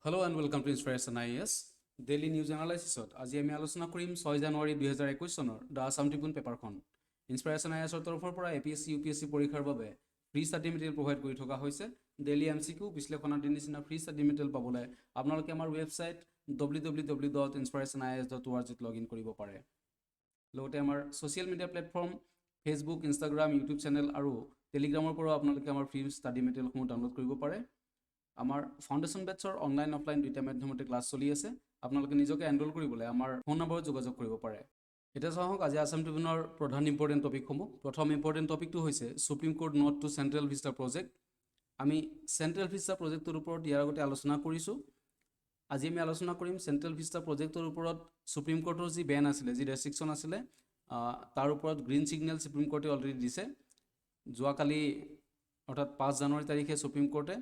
Hello and welcome to Inspiration IAS Daily News Analysis. আজি আমি আলোচনা কৰিম 6 জানুৱাৰী 2021 চনৰ The Assam Tribune পেপাৰখন। Inspiration IAS ৰ তৰফৰ পৰা APSC UPSC পৰীক্ষাৰ বাবে ফ্ৰী ষ্টাডি মেটেৰিয়েল প্ৰভাইড কৰি থকা হৈছে। ডেইলি MCQ বিশ্লেষণাদি নিচিনা ফ্ৰী ষ্টাডি মেটেৰিয়েল পাবলৈ আপোনালোকে আমাৰ ৱেবছাইট www.inspirationis.org ত লগইন কৰিব পাৰে। লগতে আমাৰ social media platform Facebook, Instagram, YouTube channel আৰু টেলিগ্ৰামৰ পৰা আপোনালোকে আমাৰ ফ্ৰী ষ্টাডি মেটেৰিয়েলসমূহ ডাউনলোড কৰিব পাৰে। আমাৰ ফাউণ্ডেশ্যন বেটছৰ অনলাইন অফলাইন দুইটা মাধ্যমতে ক্লাছ চলি আছে। আপোনালোকে নিজকে এনৰোল কৰিবলৈ আমাৰ ফোন নম্বৰত যোগাযোগ কৰিব পাৰে। এতিয়া চাওক আজি আসাম ট্ৰিবিউনৰ প্ৰধান ইম্পৰ্টেণ্ট টপিকসমূহ। প্ৰথম ইম্পৰ্টেণ্ট টপিকটো হৈছে Supreme Court nod to Central vista project. আমি চেণ্ট্ৰেল ভিস্টা প্ৰজেক্টৰ ওপৰত ইয়াৰ আগতে আলোচনা কৰিছোঁ। আজি আমি আলোচনা কৰিম চেণ্ট্ৰেল ভিস্টা প্ৰজেক্টৰ ওপৰত সুপ্ৰিম কোৰ্টৰ যি বেন আছিলে, যি ৰেষ্ট্ৰিকশ্যন আছিলে, তাৰ ওপৰত গ্ৰীণ ছিগনেল সুপ্ৰিম কোৰ্টে অলৰেডি দিছে। যোৱাকালি অৰ্থাৎ 5 জানুৱাৰী তাৰিখে সুপ্ৰিম কোৰ্টে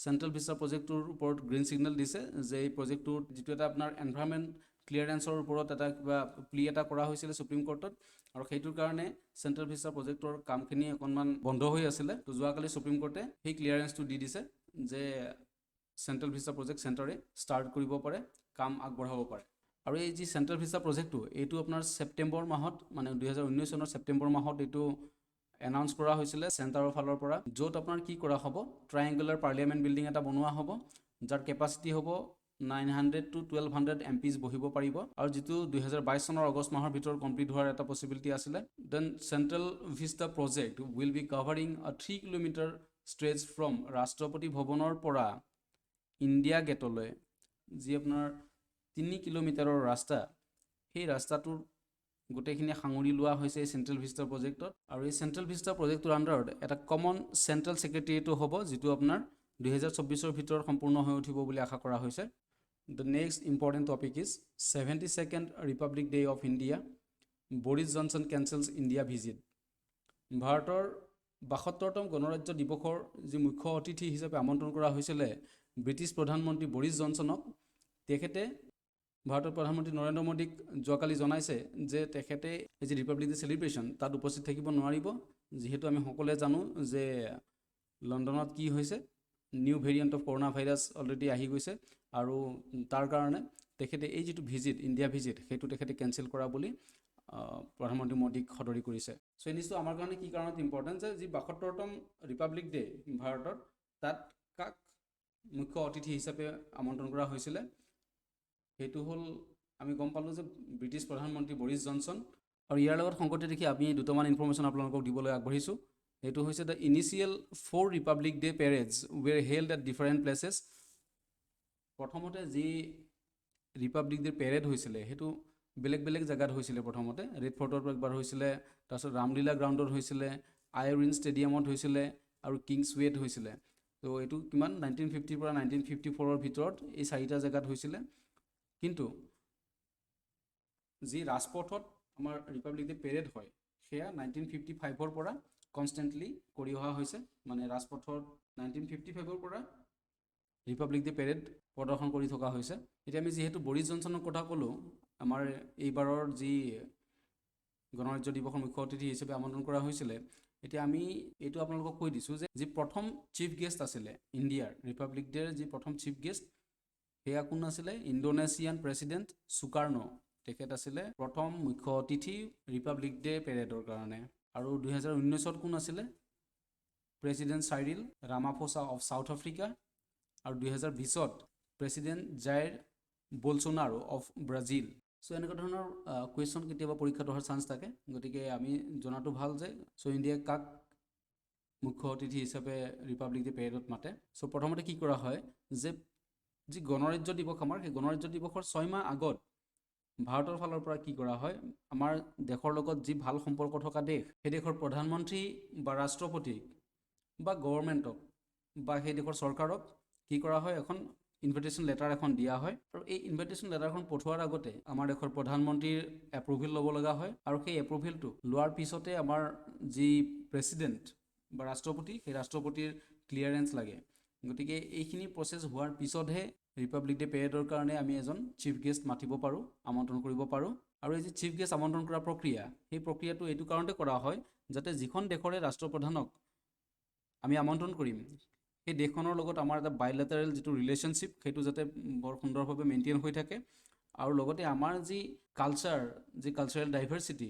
চেণ্ট্ৰেল ভিস্টা প্ৰজেক্টৰ ওপৰত গ্ৰীণ ছিগনেল দিছে যে এই প্ৰজেক্টটোৰ যিটো এটা আপোনাৰ এনভাইৰনমেণ্ট ক্লিয়াৰেঞ্চৰ ওপৰত এটা কিবা প্লি এটা কৰা হৈছিলে সুপ্ৰিম কোৰ্টত, আৰু সেইটোৰ কাৰণে চেণ্ট্ৰেল ভিস্টা প্ৰজেক্টৰ কামখিনি অকণমান বন্ধ হৈ আছিলে। তো যোৱাকালি সুপ্ৰিম কোৰ্টে সেই ক্লিয়াৰেঞ্চটো দি দিছে যে চেণ্ট্ৰেল ভিস্টা প্ৰজেক্ট চেণ্টাৰে ষ্টাৰ্ট কৰিব পাৰে, কাম আগবঢ়াব পাৰে। আৰু এই যি চেণ্ট্ৰেল ভিস্টা প্ৰজেক্টটো এইটো আপোনাৰ ছেপ্টেম্বৰ মাহত, মানে 2019 চনৰ ছেপ্টেম্বৰ মাহত এইটো এনাউন্স কৰা হৈছিলে চেণ্টাৰৰ ফালৰ পৰা, য'ত আপোনাৰ কি কৰা হ'ব, ট্ৰাইএংগুলাৰ পাৰ্লিয়ামেণ্ট বিল্ডিং এটা বনোৱা হ'ব, যাৰ কেপাচিটি হ'ব 900 to 1200 MPs বহিব পাৰিব, আৰু যিটো 2022 চনৰ আগষ্ট মাহৰ ভিতৰত কমপ্লিট হোৱাৰ এটা পচিবিলিটি আছিলে। Then central vista project will be covering a 3 kilometre stretch from ৰাষ্ট্ৰপতি ভৱনৰ পৰা ইণ্ডিয়া গেটলৈ, যি আপোনাৰ 3 কিলোমিটাৰৰ ৰাস্তা, সেই ৰাস্তাটোৰ গোটেইখিনি সাঙুৰি লোৱা হৈছে এই চেণ্ট্ৰেল ভিস্টা প্ৰজেক্টত। আৰু এই চেণ্ট্ৰেল ভিস্টা প্ৰজেক্টৰ আণ্ডাৰত এটা কমন চেণ্ট্ৰেল ছেক্ৰেটেৰিয়েটো হ'ব, যিটো আপোনাৰ 2024 ভিতৰত সম্পূৰ্ণ হৈ উঠিব বুলি আশা কৰা হৈছে। The next important topic is 72nd republic day of India, Boris Johnson cancels India visit. ভাৰতৰ 72তম গণৰাজ্য দিৱসৰ যি মুখ্য অতিথি হিচাপে আমন্ত্ৰণ কৰা হৈছিলে ব্ৰিটিছ প্ৰধানমন্ত্ৰী বৰিছ জনছনক, তেখেতে ভাৰতৰ প্ৰধানমন্ত্ৰী নৰেন্দ্ৰ মোদীক যোৱাকালি জনাইছে যে তেখেতে এই যি ৰিপাব্লিক ডে চেলিব্ৰেশ্যন তাত উপস্থিত থাকিব নোৱাৰিব, যিহেতু আমি সকলোৱে জানো যে লণ্ডনত কি হৈছে, new variant of corona virus already আহি গৈছে, আৰু তাৰ কাৰণে তেখেতে এই যিটো ভিজিট, ইণ্ডিয়া ভিজিট, সেইটো তেখেতে কেঞ্চেল কৰা বুলি প্ৰধানমন্ত্ৰী মোদীক সদৰি কৰিছে। চ' এই নিউজটো আমাৰ কাৰণে কি কাৰণত ইম্পৰ্টেণ্ট যে যি 72তম ৰিপাব্লিক ডে ভাৰতৰ, তাত কাক মুখ্য অতিথি হিচাপে আমন্ত্ৰণ কৰা হৈছিলে, সেইটো হ'ল আমি গম পালোঁ যে ব্ৰিটিছ প্ৰধানমন্ত্ৰী বৰিছ জনছন। আৰু ইয়াৰ লগত সংগতি দেখি আমি দুটামান ইনফৰ্মেশ্যন আপোনালোকক দিবলৈ আগবাঢ়িছোঁ। সেইটো হৈছে the initial 4 republic day parades were held at different places. প্ৰথমতে যি ৰিপাব্লিক ডে পেৰেড হৈছিলে সেইটো বেলেগ বেলেগ জেগাত হৈছিলে। প্ৰথমতে ৰেড ফৰ্টত একবাৰ হৈছিলে, তাৰপিছত ৰামলীলা গ্ৰাউণ্ডত হৈছিলে, আইৰিন ষ্টেডিয়ামত হৈছিলে, আৰু কিংছৱেত হৈছিলে। তো এইটো কিমান 1950 পৰা 1954ৰ ভিতৰত এই 4টা জেগাত হৈছিলে। কিন্তু যি ৰাজপথত আমাৰ ৰিপাব্লিক ডে পেৰেড হয় সেয়া 1955ৰ পৰা কনষ্টেণ্টলি কৰি অহা হৈছে। মানে ৰাজপথত 1955ৰ পৰা ৰিপাব্লিক ডে পেৰেড প্ৰদৰ্শন কৰি থকা হৈছে। এতিয়া আমি যিহেতু বৰিছ জনছনৰ কথা ক'লোঁ, আমাৰ এইবাৰৰ যি গণৰাজ্য দিৱসৰ মুখ্য অতিথি হিচাপে আমন্ত্ৰণ কৰা হৈছিলে, এতিয়া আমি এইটো আপোনালোকক কৈ দিছোঁ যে যি প্ৰথম চিফ গেষ্ট আছিলে ইণ্ডিয়াৰ ৰিপাব্লিক ডেৰ, যি প্ৰথম চিফ গেষ্ট সেয়া কোন আছিলে, ইণ্ডোনেছিয়ান প্ৰেছিডেণ্ট সুকাৰ্ণ, তেখেত আছিলে প্ৰথম মুখ্য অতিথি ৰিপাব্লিক ডে পেৰেডৰ কাৰণে। আৰু 2019ত কোন আছিলে, president Cyril Ramaphosa of South Africa, আৰু 2020ত president Jair Bolsonaro of Brazil. So' এনেকুৱা ধৰণৰ কুৱেশ্যন কেতিয়াবা পৰীক্ষাত অহাৰ চান্স থাকে, গতিকে আমি জনাটো ভাল যে ইণ্ডিয়াই কাক মুখ্য অতিথি হিচাপে ৰিপাব্লিক ডে পেৰেডত মাতে। চ' প্ৰথমতে কি কৰা হয় যে যি গণৰাজ্য দিৱস আমাৰ, সেই গণৰাজ্য দিৱসৰ 6 মাহ আগত ভাৰতৰ ফালৰ পৰা কি কৰা হয়, আমাৰ দেশৰ লগত যি ভাল সম্পৰ্ক থকা দেশ, সেই দেশৰ প্ৰধানমন্ত্ৰী বা ৰাষ্ট্ৰপতিক বা গভৰ্ণমেণ্টক বা সেই দেশৰ চৰকাৰক কি কৰা হয়, এখন ইনভিটেশ্যন লেটাৰ এখন দিয়া হয়। আৰু এই ইনভিটেশ্যন লেটাৰখন পঠোৱাৰ আগতে আমাৰ দেশৰ প্ৰধানমন্ত্ৰীৰ এপ্ৰুভিল ল'ব লগা হয়, আৰু সেই এপ্ৰুভিলটো লোৱাৰ পিছতে আমাৰ যি প্ৰেছিডেণ্ট বা ৰাষ্ট্ৰপতি, সেই ৰাষ্ট্ৰপতিৰ ক্লিয়াৰেঞ্চ লাগে। গতিকে এইখিনি প্ৰচেছ হোৱাৰ পিছতহে ৰিপাব্লিক ডে পেৰেডৰ কাৰণে আমি এজন চিফ গেষ্ট মাতিব পাৰোঁ, আমন্ত্ৰণ কৰিব পাৰোঁ। আৰু এই যে চিফ গেষ্ট আমন্ত্ৰণ কৰাৰ প্ৰক্ৰিয়া, সেই প্ৰক্ৰিয়াটো এইটো কাৰণতে কৰা হয় যাতে যিখন দেশৰে ৰাষ্ট্ৰপ্ৰধানক আমি আমন্ত্ৰণ কৰিম সেই দেশখনৰ লগত আমাৰ এটা বাইলেটাৰেল যিটো ৰিলেশ্যনশ্বিপ সেইটো যাতে বৰ সুন্দৰভাৱে মেইনটেইন হৈ থাকে আৰু লগতে আমাৰ যি কালচাৰ যি কালচাৰেল ডাইভাৰ্চিটি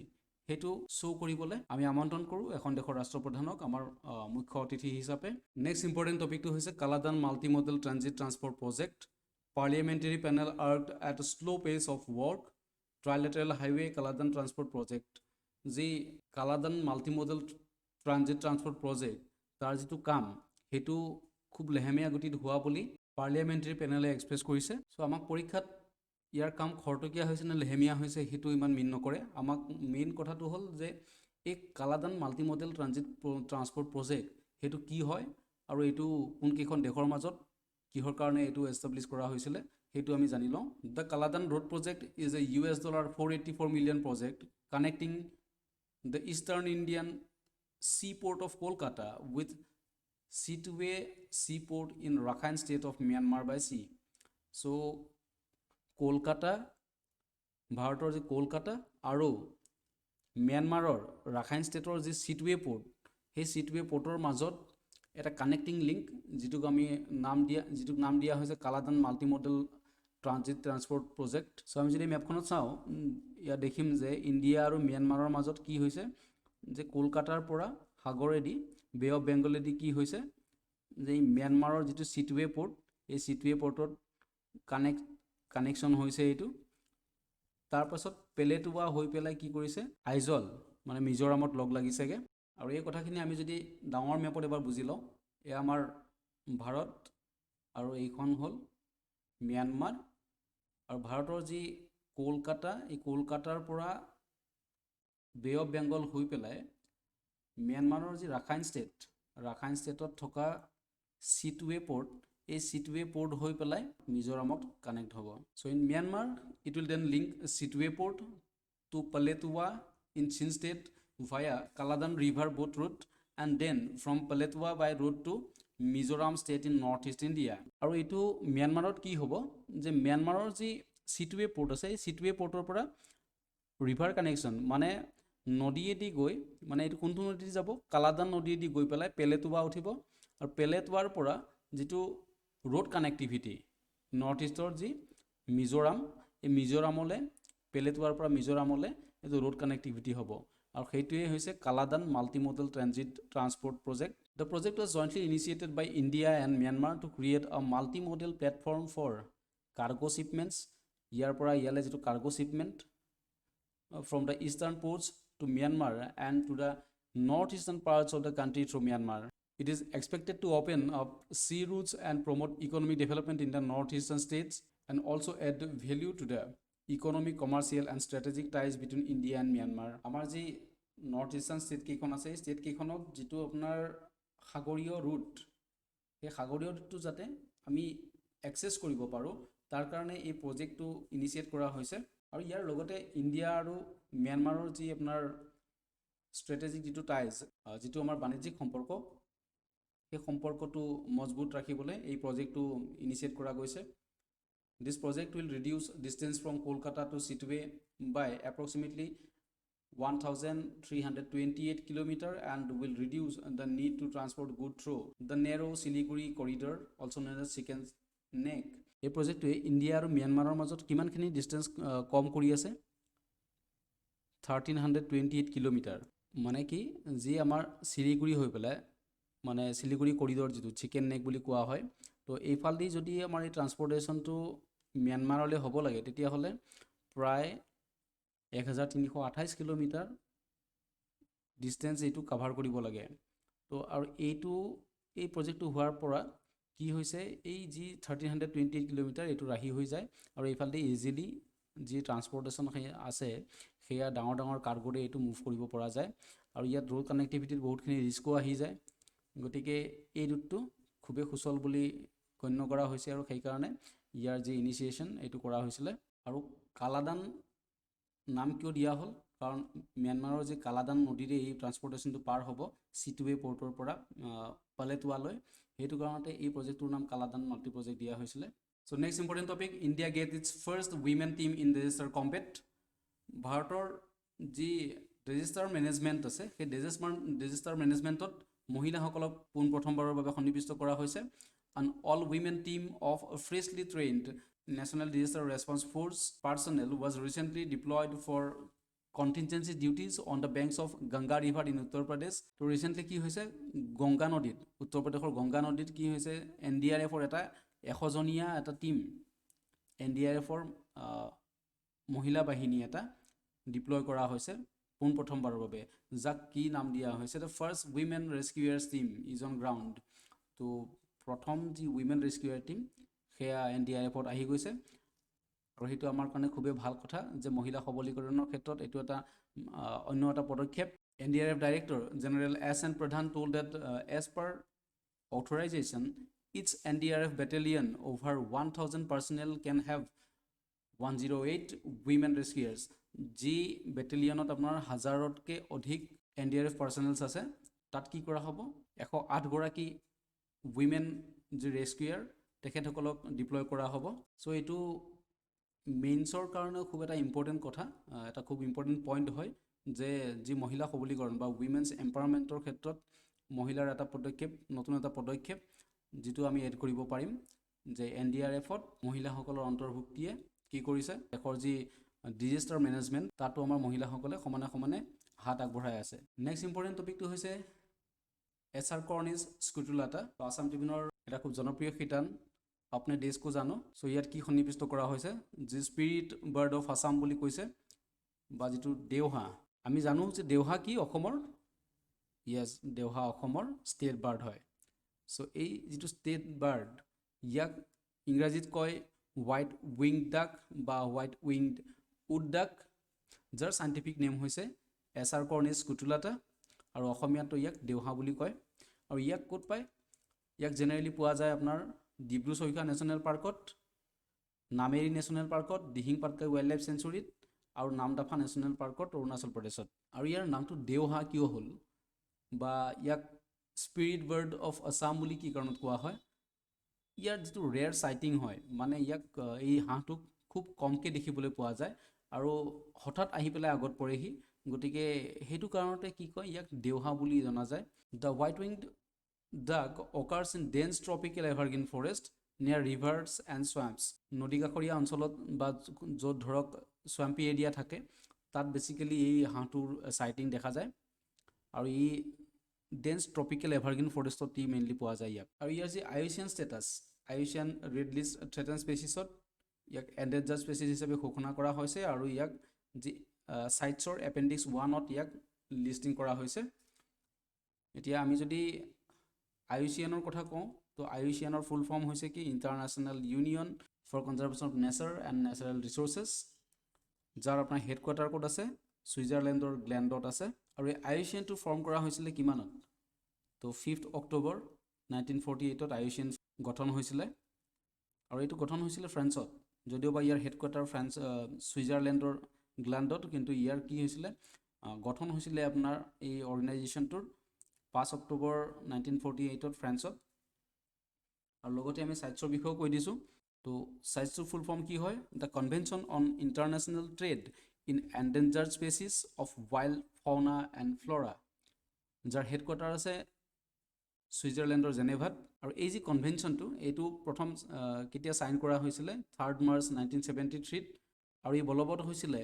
সেইটো শ্ব' কৰিবলৈ আমি আমন্ত্ৰণ কৰোঁ এখন দেশৰ ৰাষ্ট্ৰপ্ৰধানক আমাৰ মুখ্য অতিথি হিচাপে। নেক্সট ইম্পৰ্টেণ্ট টপিকটো হৈছে Kaladan multi modal transit transport project. Parliamentary panel irked at slow' pace of work trilateral highway Kaladan transport project. যি Kaladan multi modal transit transport project তাৰ যিটো কাম সেইটো খুব লেহেমীয়া গতিত হোৱা বুলি পাৰ্লিয়ামেণ্টেৰী পেনেলে এক্সপ্ৰেছ কৰিছে। চ' আমাক পৰীক্ষাত ইয়াৰ কাম খৰতকীয়া হৈছে নে লেহেমীয়া হৈছে সেইটো ইমান মিন নকৰে। আমাক মেইন কথাটো হ'ল যে এই Kaladan multi modal transit transport project সেইটো কি হয় আৰু এইটো কোনকেইখন দেশৰ মাজত কিহৰ কাৰণে এইটো এষ্টাব্লিছ কৰা হৈছিলে সেইটো আমি জানি লওঁ। The Kaladan road project is a $484 million project connecting the eastern Indian seaport of Kolkata with Situate seaport in Rakhine state of Myanmar by sea. So Kolkata ভাৰতৰ যি কলকাতা আৰু ম্যানমাৰৰ ৰাখাইন ষ্টেটৰ যি চিটুৱে পোৰ্ট সেই চিটুৱে পোৰ্টৰ মাজত এটা কানেক্টিং লিংক যিটোক নাম দিয়া হৈছে Kaladan multi modal transit transport project. So' আমি যদি মেপখনত চাওঁ ইয়াত দেখিম যে ইণ্ডিয়া আৰু ম্যানমাৰৰ মাজত কি হৈছে যে কলকাতাৰ পৰা সাগৰেদি বে অফ বেংগলেদি কি হৈছে যে ম্যানমাৰৰ যিটো চিটুৱে পোৰ্ট এই চিটুৱে পোৰ্টত কানেকশ্যন হৈছে এইটো। তাৰপাছত পেলেটুৱা হৈ পেলাই কি কৰিছে আইজল মানে মিজোৰামত লগ লাগিছেগৈ। আৰু এই কথাখিনি আমি যদি ডাঙৰ মেপত এবাৰ বুজি লওঁ এয়া আমাৰ ভাৰত আৰু এইখন হ'ল ম্যানমাৰ আৰু ভাৰতৰ যি কলকাতা এই কলকাতাৰ পৰা বে অফ বেংগল হৈ পেলাই ম্যানমাৰৰ যি ৰাখাইন ষ্টেটত থকা চিটুৱে পোৰ্ট এই চিটুৱে পোৰ্ট হৈ পেলাই মিজোৰামত কানেক্ট হ'ব। So' in Myanmar it will then link Sittwe port to Paletwa in Chin state via Kaladan river boat route and then from Paletwa by road to Mizoram state in north east India. আৰু এইটো ম্যানমাৰত কি হ'ব যে ম্যানমাৰৰ যি চিটুৱে port আছে এই চিটুৱে পোৰ্টৰ পৰা ৰিভাৰ কানেকশ্যন মানে নদীয়েদি গৈ মানে এইটো কোনটো নদীদি যাব কালাদান নদীয়েদি গৈ পেলাই পেলেটুৱা উঠিব আৰু পেলেটুৱাৰ পৰা যিটো ৰোড কানেক্টিভিটি নৰ্থ ইষ্টৰ যি মিজোৰাম এই মিজোৰামলৈ পেলেটুৱাৰ পৰা মিজোৰামলৈ এইটো ৰোড কানেক্টিভিটি হ'ব আৰু সেইটোৱে হৈছে Kaladan multi modal transit transport project. The project was jointly initiated by India and Myanmar to create a multi modal platform for cargo shipments. ইয়াৰ পৰা ইয়ালৈ যিটো cargo shipment from the eastern ports to Myanmar and to the northeastern parts of the country through Myanmar. It is expected to open up sea routes and promote economic development in the northeastern states and also add value to the economic, commercial and strategic ties between India and Myanmar. আমাৰ যি north eastern state কেইখন আছে এই state কেইখনত যিটো আপোনাৰ সাগৰীয় root সেই সাগৰীয় ৰুটটো যাতে আমি এক্সেছ কৰিব পাৰোঁ তাৰ কাৰণে এই প্ৰজেক্টটো ইনিচিয়েট কৰা হৈছে। আৰু ইয়াৰ লগতে ইণ্ডিয়া আৰু ম্যানমাৰৰ যি আপোনাৰ ষ্ট্ৰেটেজিক যিটো টাইজ যিটো আমাৰ বাণিজ্যিক সম্পৰ্ক সেই সম্পৰ্কটো মজবুত ৰাখিবলৈ এই প্ৰজেক্টটো ইনিচিয়েট কৰা গৈছে। This project will reduce distance from Kolkata to Sittwe by approximately 1,328 kilometer and will reduce the need to transport goods through the narrow Siliguri corridor also known as Chicken Neck. এই প্ৰজেক্টটোৱে ইণ্ডিয়া আৰু ম্যানমাৰৰ মাজত কিমানখিনি distance কম কৰি আছে 1,328 kilometre মানে কি যি আমাৰ শিলিগুৰি হৈ পেলাই মানে শিলিগুৰি কৰিডৰ যিটো চিকেন নেক বুলি কোৱা হয় তো এইফালদি যদি আমাৰ এই ট্ৰান্সপৰ্টেশ্যনটো ম্যানমাৰলৈ হ'ব লাগে তেতিয়াহ'লে প্ৰায় 1,328 কিলোমিটাৰ ডিষ্টেঞ্চ এইটো কাভাৰ কৰিব লাগে। তো আৰু এই প্ৰজেক্টটো হোৱাৰ পৰা কি হৈছে এই যি 1,328 কিলোমিটাৰ এইটো ৰাহি হৈ যায় আৰু এইফালে ইজিলি যি ট্ৰান্সপৰ্টেশ্যন আছে সেয়া ডাঙৰ কাৰ্গোৰে এইটো মুভ কৰিব পৰা যায় আৰু ইয়াত ৰোড কানেক্টিভিটিত বহুতখিনি ৰিস্কো আহি যায়। গতিকে এই ৰুটটো খুবেই সুচল বুলি গণ্য কৰা হৈছে আৰু সেইকাৰণে ইয়াৰ যি ইনিচিয়েশ্যন এইটো কৰা হৈছিলে। আৰু কালাদান নাম কিয় দিয়া হ'ল কাৰণ ম্যানমাৰৰ যি কালাদান নদীৰে এই ট্ৰান্সপৰ্টেশ্যনটো পাৰ হ'ব চিটুৱে পোৰ্টৰ পৰা পালেটুৱালৈ সেইটো কাৰণতে এই প্ৰজেক্টটোৰ নাম কালাদান মাল্টি প্ৰজেক্ট দিয়া হৈছিলে। So' next important topic India get its first women team in register compete. ভাৰতৰ যি ৰেজিষ্টাৰ মেনেজমেণ্ট আছে সেই ৰেজিষ্টাৰ মেনেজমেণ্টত মহিলাসকলক পোনপ্ৰথমবাৰৰ বাবে সন্নিৱিষ্ট কৰা হৈছে an all women team of freshly trained National Disaster Response Force personnel was recently deployed for contingency duties on the banks of Ganga River in Uttar Pradesh. তো ৰিসেন্টলি কি হৈছে গংগা নদীত উত্তৰ প্ৰদেশৰ গংগা নদীত কি হৈছে এনডিআৰএফৰ এটা 100 জনীয়া এটা টিম এনডিআৰএফৰ মহিলা বাহিনী এটা ডিপ্লয় কৰা হৈছে পোনপ্ৰথমবাৰৰ বাবে যাক কি নাম দিয়া হৈছে the first women rescuers team is on ground তো প্ৰথম যি উইমেন ৰেস্কিউয়াৰ টিম সেয়া এনডিআৰএফত আহি গৈছে আৰু সেইটো আমাৰ কাৰণে খুবেই ভাল কথা যে মহিলা সবলীকৰণৰ ক্ষেত্ৰত এইটো এটা অন্য এটা পদক্ষেপ NDRF director general S N প্ৰধান told that as per authorization each NDRF battalion over 1000 personnel can have 108 women rescuers যি বেটেলিয়নত আপোনাৰ হাজাৰতকৈ অধিক এনডিআৰএফ পাৰ্চনেলছ আছে তাত কি কৰা হ'ব 108 গৰাকী উইমেন যি ৰেস্কিউয়াৰ তেখেতসকলক ডিপ্লয় কৰা হ'ব সো এইটো মেইনছৰ কাৰণে খুব এটা ইম্পৰ্টেণ্ট কথা এটা খুব ইম্পৰ্টেণ্ট পইণ্ট হয় যে যি মহিলা সবলীকৰণ বা উইমেন্স এম্পাৱাৰমেণ্টৰ ক্ষেত্ৰত মহিলাৰ এটা পদক্ষেপ নতুন এটা পদক্ষেপ যিটো আমি এড কৰিব পাৰিম যে এনডিআৰএফত মহিলাসকলৰ অন্তৰ্ভুক্তিয়ে কি কৰিছে দেশৰ যি ডিজাস্টাৰ মেনেজমেণ্ট তাতো আমাৰ মহিলাসকলে সমানে সমানে হাত আগবঢ়াই আছে নেক্সট ইম্পৰ্টেণ্ট টপিকটো হৈছে ASARCORNIS SCUTULATA আসাম ট্ৰিবিউনৰ এটা খুব জনপ্ৰিয় শিতান আপনি দেশ কো জানো সো ইয়াত কি সন্নিৱিষ্ট কৰা হৈছে যি স্পিৰিট বাৰ্ড অফ আসাম বুলি কৈছে বা যিটো দেওহা আমি জানো যে দেওহা কি অসমৰ ইয়েছ দেওহা অসমৰ ষ্টেট বাৰ্ড হয় সো এই যিটো ষ্টেট বাৰ্ড ইয়াক ইংৰাজীত কয় হোৱাইট উইংড ডাক বা হোৱাইট উইংড উড ডাক যাৰ সাইণ্টিফিক নেম হৈছে ASARCORNIS SCUTULATA আৰু অসমীয়াটো ইয়াক দেওহা বুলি কয় আৰু ইয়াক ক'ত পায় ইয়াক জেনেৰেলি পোৱা যায় আপোনাৰ ডিব্ৰু চৈখোৱা নেশ্যনেল পাৰ্কত নামেৰি নেশ্যনেল পাৰ্কত দিহিং পাটকাই ৱাইল্ড লাইফ চেঞ্চুৰীত আৰু নামদাফা নেশ্যনেল পাৰ্কত অৰুণাচল প্ৰদেশত আৰু ইয়াৰ নামটো দেওহা কিয় হ'ল বা ইয়াক স্পিৰিট বাৰ্ড অফ আসাম বুলি কি কাৰণত কোৱা হয় ইয়াৰ যিটো ৰেয়াৰ সাইটিং হয় মানে ইয়াক এই হাঁহটোক খুব কমকৈ দেখিবলৈ পোৱা যায় আৰু হঠাৎ আহি পেলাই আগত পৰেহি গতিকে সেইটো কাৰণতে কি কয় ইয়াক দেওহা বুলি জনা যায় the white winged duck occurs in dense tropical evergreen forest near rivers and swamps নদী কাষৰীয়া অঞ্চলত বা য'ত ধৰক স্ৱাম্পি এৰিয়া থাকে তাত বেছিকেলি এই হাঁহটোৰ সাইটিং দেখা যায় আৰু ই ডেন্স ট্ৰপিকেল এভাৰগ্ৰীণ ফৰেষ্টত ই মেইনলি পোৱা যায় ইয়াক আৰু ইয়াৰ যি আইউচিয়ান ষ্টেটাছ আইউচিয়ান ৰেড লিষ্ট থ্ৰেটেন স্পেচিছত ইয়াক এণ্ডেঞ্জাৰ্ড স্পেচিছ হিচাপে ঘোষণা কৰা হৈছে আৰু ইয়াক যি সাইটছৰ এপেণ্ডিক্স 1ত ইয়াক লিষ্টিং কৰা হৈছে এতিয়া আমি যদি আইউচিয়ানৰ কথা কওঁ তো আইউচিয়ানৰ ফুল ফৰ্ম হৈছে কি International Union for Conservation of Nature and Natural Resources যাৰ আপোনাৰ হেডকোৱাৰ্টাৰ ক'ত আছে ছুইজাৰলেণ্ডৰ গ্লেণ্ডত আছে আৰু এই আইউচিয়ানটো ফৰ্ম কৰা হৈছিলে কিমানত তো 5 অক্টোবৰ 1948ত আইউচিয়ান গঠন হৈছিলে আৰু এইটো গঠন হৈছিলে ফ্ৰান্সত যদিও বা ইয়াৰ হেডকোৱাৰ্টাৰ ফ্ৰান্স ছুইজাৰলেণ্ডৰ গ্লেণ্ডত কিন্তু ইয়াৰ কি হৈছিলে গঠন হৈছিলে আপোনাৰ এই অৰ্গেনাইজেশ্যনটোৰ 5 অক্টোবৰ 1948ত ফ্ৰান্সত আৰু লগতে আমি সাইটছৰ বিষয়েও কৈ দিছোঁ তো সাইটছৰ ফুল ফৰ্ম কি হয় the convention on international trade in endangered species of wild fauna and flora যাৰ হেডকোৱাৰ্টাৰ আছে ছুইজাৰলেণ্ডৰ জেনেভাত আৰু এই যি কনভেনশ্যনটো এইটো প্ৰথম কেতিয়া চাইন কৰা হৈছিলে 3 মাৰ্চ 1973ত আৰু ই বলবৎ হৈছিলে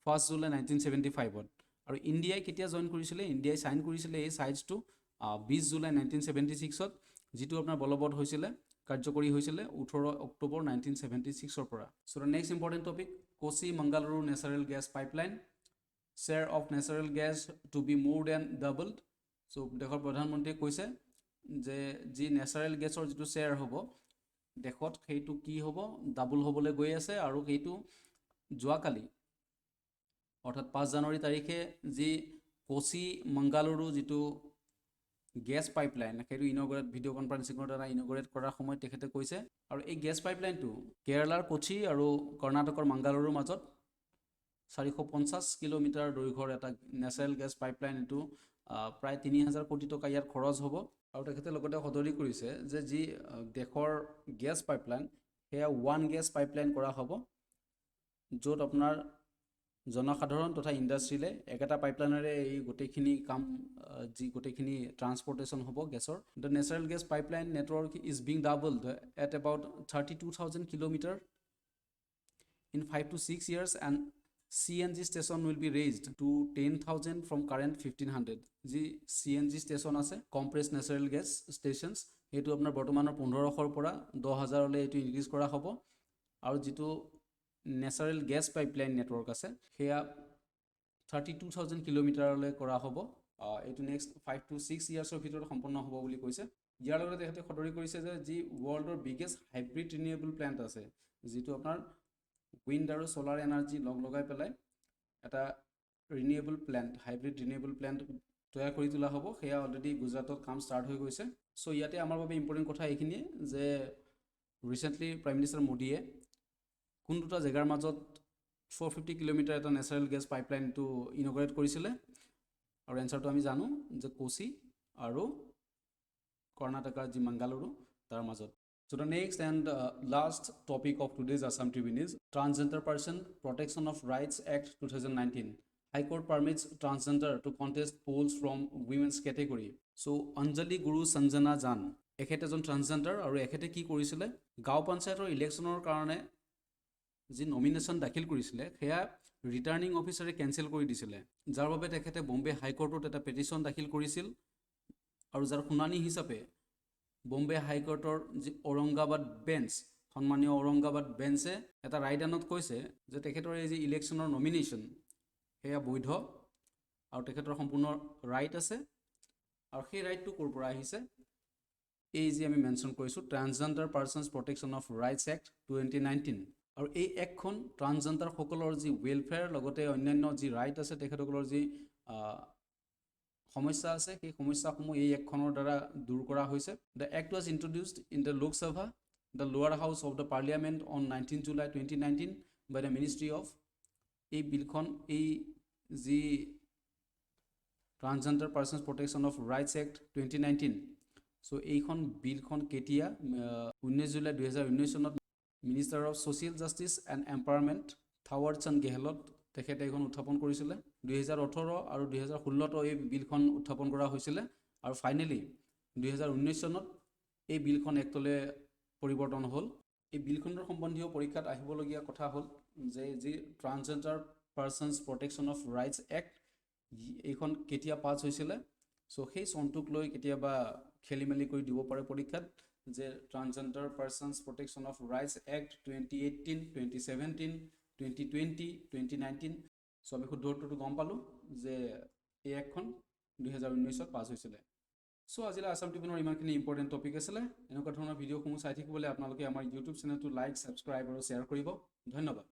1 জুলাই 1975ত আৰু ইণ্ডিয়াই কেতিয়া জইন কৰিছিলে ইণ্ডিয়াই চাইন কৰিছিলে এই সাইটছটো 20 জুলাই 1976ত যিটো আপোনাৰ বলবৎ হৈছিলে কাৰ্যকৰী হৈছিলে 18 অক্টোবৰ 1976ৰ পৰা so the next important topic Kochi Mangaluru natural gas pipeline share of natural gas to be more than doubled so দেশৰ প্ৰধানমন্ত্ৰীয়ে কৈছে যে যি নেচাৰেল গেছৰ যিটো শ্বেয়াৰ হ'ব দেশত সেইটো কি হ'ব ডাবল হ'বলৈ গৈ আছে আৰু সেইটো যোৱাকালি অৰ্থাৎ 5 জানুৱাৰী তাৰিখে যি কোচি মাংগালুৰু যিটো গেছ পাইপলাইন সেইটো ইনগ্ৰেট ভিডিঅ' কনফাৰেন্সিঙৰ দ্বাৰা ইনগ্ৰেট কৰাৰ সময়ত তেখেতে কৈছে আৰু এই গেছ পাইপলাইনটো কেৰালাৰ কোচি আৰু কৰ্ণাটকৰ মাংগালুৰুৰ মাজত 450 কিলোমিটাৰ দৈৰ্ঘ্যৰ এটা নেচাৰেল গেছ পাইপলাইন এইটো প্ৰায় 3000 কোটি টকা ইয়াৰ খৰচ হ'ব আৰু তেখেতে লগতে সদৰি কৰিছে যে যি দেশৰ গেছ পাইপলাইন সেয়া ওৱান গেছ পাইপলাইন কৰা হ'ব য'ত আপোনাৰ জনসাধাৰণ তথা ইণ্ডাষ্ট্ৰীলে একেটা পাইপলাইনেৰে এই গোটেইখিনি কাম যি গোটেইখিনি ট্ৰান্সপৰ্টেশ্যন হ'ব গেছৰ the natural gas pipeline network is being doubled at about 32,000 kilometre in 5 to 6 years and CNG station will be raised to 10,000 from current 1,500 যি CNG station আছে compressed natural gas stations এইটো আপোনাৰ বৰ্তমানৰ 1500 পৰা 10,000 লৈ এইটো ইনক্ৰিজ কৰা হ'ব আৰু যিটো ন্যাচাৰেল গেছ পাইপলাইন নেটৱৰ্ক আছে সেয়া 32,000 কিলোমিটাৰলৈ কৰা হ'ব এইটো নেক্সট 5 to 6 ইয়াৰ্ছৰ ভিতৰত সম্পন্ন হ'ব বুলি কৈছে ইয়াৰ লগতে তেখেতে খতৰি কৰিছে যে যি ৱৰ্ল্ডৰ বিগেষ্ট হাইব্ৰিড ৰিনিউৱেবল প্লান্ট আছে যিটো আপোনাৰ উইণ্ড আৰু সোলাৰ এনাৰ্জি লগাই পেলাই এটা renewable plant hybrid renewable plant তৈয়াৰ কৰি তোলা হ'ব সেয়া অলৰেডি গুজৰাটত কাম ষ্টাৰ্ট হৈ গৈছে সো ইয়াতে আমাৰ বাবে ইম্পৰ্টেণ্ট কথা এইখিনিয়ে যে ৰিসেন্টলি প্ৰাইম মিনিষ্টাৰ মোদীয়ে কোন দুটা জেগাৰ মাজত 450 কিলোমিটাৰ এটা নেচাৰেল গেছ পাইপলাইনটো ইনগ্ৰেট কৰিছিলে আৰু এনসাৰটো আমি জানো যে কোচি আৰু কৰ্ণাটকৰ যি মাংগালুৰু তাৰ মাজত So the next and last topic of today's Assam Tribune is Transgender Person Protection of Rights Act 2019. High Court permits transgender to contest polls from women's category. So Anjali Guru Sanjana Jan, এখেত এজন ট্ৰান্সজেন্ডাৰ আৰু এখেতে কি কৰিছিলে গাঁও পঞ্চায়তৰ ইলেকশ্যনৰ কাৰণে যি নমিনেশ্যন দাখিল কৰিছিলে সেয়া ৰিটাৰ্নিং অফিচাৰে কেনসেল কৰি দিছিলে যাৰ বাবে তেখেতে বম্বে হাইকোৰ্টত এটা পেটিশন দাখিল কৰিছিল আৰু যাৰ শুনানি হিচাপে বম্বে হাইকোৰ্টৰ যি ঔৰংগাবাদ বেঞ্চ সন্মানীয় ঔৰংগাবাদ বেঞ্চে এটা ৰায়দানত কৈছে যে তেখেতৰ এই যি ইলেকশ্যনৰ নমিনেশ্যন সেয়া বৈধ আৰু তেখেতৰ সম্পূৰ্ণ ৰাইট আছে আৰু সেই ৰাইটটো ক'ৰ পৰা আহিছে এই যে আমি মেনশ্যন কৰিছোঁ transgender persons protection of rights act 2019 আৰু এই এক্টখন ট্ৰান্সজেন্ডাৰসকলৰ যি ৱেলফেয়াৰ লগতে অন্যান্য যি ৰাইট আছে তেখেতসকলৰ যি সমস্যা আছে সেই সমস্যাসমূহ এই এক্টখনৰ দ্বাৰা দূৰ কৰা হৈছে the act was introduced in the Lok Sabha the lower house of the parliament on 19 July 2019 by the ministry of এই বিলখন এই যি transgender persons protection of rights act 2019 so এইখন বিলখন কেতিয়া 19 জুলাই 2019 চনত minister of social justice and empowerment Thawar Chand Gehlot তেখেতে এইখন উত্থাপন কৰিছিলে 2018 আৰু 2016 এই বিলখন উত্থাপন কৰা হৈছিলে আৰু ফাইনেলি 2019 চনত এই বিলখন এক্টলৈ পৰিৱৰ্তন হ'ল এই বিলখনৰ সম্বন্ধীয় পৰীক্ষাত আহিবলগীয়া কথা হ'ল যে যি transgender persons protection of rights act এইখন কেতিয়া পাছ হৈছিলে সো সেই চনটোক লৈ কেতিয়াবা খেলিমেলি কৰি দিব পাৰে পৰীক্ষাত যে transgender persons protection of rights act 2018 2017 2020 2019 so আমি শুদ্ধ উত্তৰটো গম পালোঁ যে এই এক্টখন 2019 পাছ হৈছিলে সো আজিলৈ আসাম ট্ৰিবিউনৰ ইমানখিনি ইম্পৰ্টেণ্ট টপিক আছিলে এনেকুৱা ধৰণৰ ভিডিঅ'সমূহ চাই থাকিবলৈ আপোনালোকে আমাৰ ইউটিউব চেনেলটো লাইক ছাবস্ক্ৰাইব আৰু শ্বেয়াৰ কৰিব ধন্যবাদ